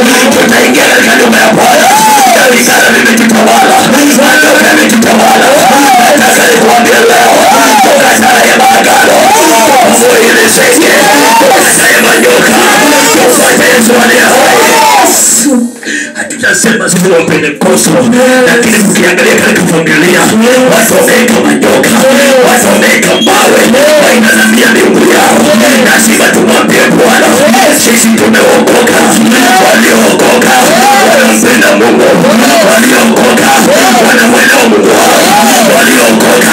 tutaingia katika nyumba ya Bwana. Dalikana limetutawala, majoka limetutawala. Nataka nikuambie leo, toka sala ya maagano, Mungu ile seke, toka sala ya majoka, tufuate Yesu aliye hai. Hatutasema siku wa Pentekoste, lakini mkiangalia katika familia, watu wameweka majoka, watu wameweka mawe, wainamia miungu yao. Lazima tumwambie Bwana, sisi tumeokoka. Waliookoka wanampenda Mungu, waliookoka wanamwelewa Mungu wao, waliookoka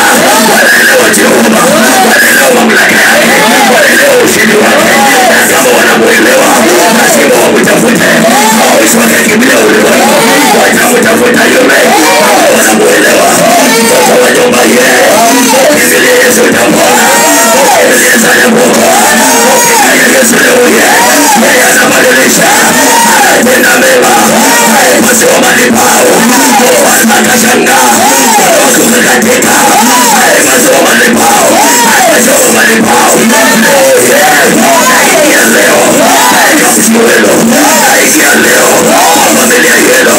wanaelewa Jehova, wanaelewa mamlaka yake, wanaelewa ushindi wake. Na kama wanamwelewa, lazima wamtafute. Hawawezi wakakimbilia ulimwengu, watamtafuta yule ambao wanamwelewa. Mtoto wa nyumba yeye, ukimbilia Yesu utapona. Ukimbilia sana Mungu, ukimbilia Yesu leo yeye anabadilisha, anatenda mema. Haipaswa madhabahu, Bwana akashangaa, watu katika haipaswa madhabahu, haipaswa madhabahu. Naingia leo katika msimuelo, naingia leo kwa familia yenu,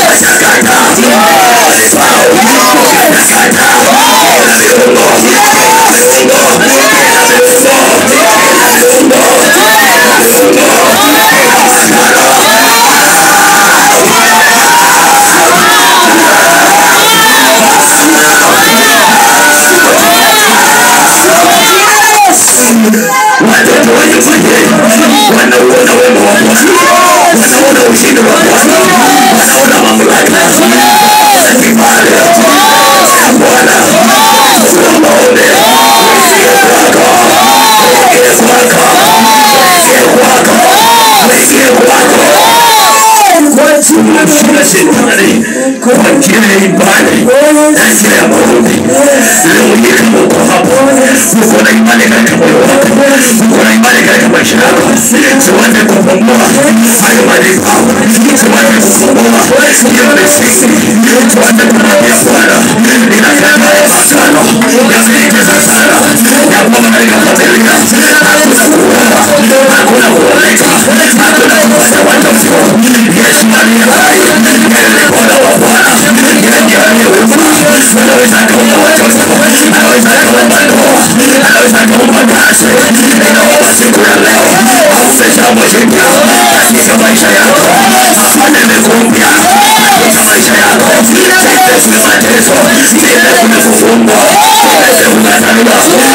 tunashakata madhabahu, tunashakata viungo, watoto wenye fahari wanauona wema wa Bwana, wanaona ushindi wa Bwana, wanaona mamlaka ya kibali ya Bwana. Tunaombe uingie kwako, uingie kwako, uingie kwako, uingie kwako. Tunamshinda shetani kwa njia ya imani na njia ya maombi. Leo hii kama uko hapo, uko na imani katika moyo wako, uko na imani katika maisha yako, siweze kubomoa hayo madhabahu, siweze kubomoa hiyo misingi. Siweze kumwambia Bwana, ninakataa maagano yameitesa sana ya kwamba katika familia hakuna kuoa, hakuna kuoleka, hakuna kupata watoto. Yesu aliye hai, yeye ni Bwana wa Bwana, yeye ndiye aliyeumba. Anaweza kuumba watoto, anaweza kuumba ndoa, anaweza kuumba kazi. Ninaomba siku ya leo aupe jambo jipya katika maisha yako, afanye mbegu mpya katika maisha yako. Sipe kuna mateso, sipe kuna kufungwa, sipe kuna kukataliwa.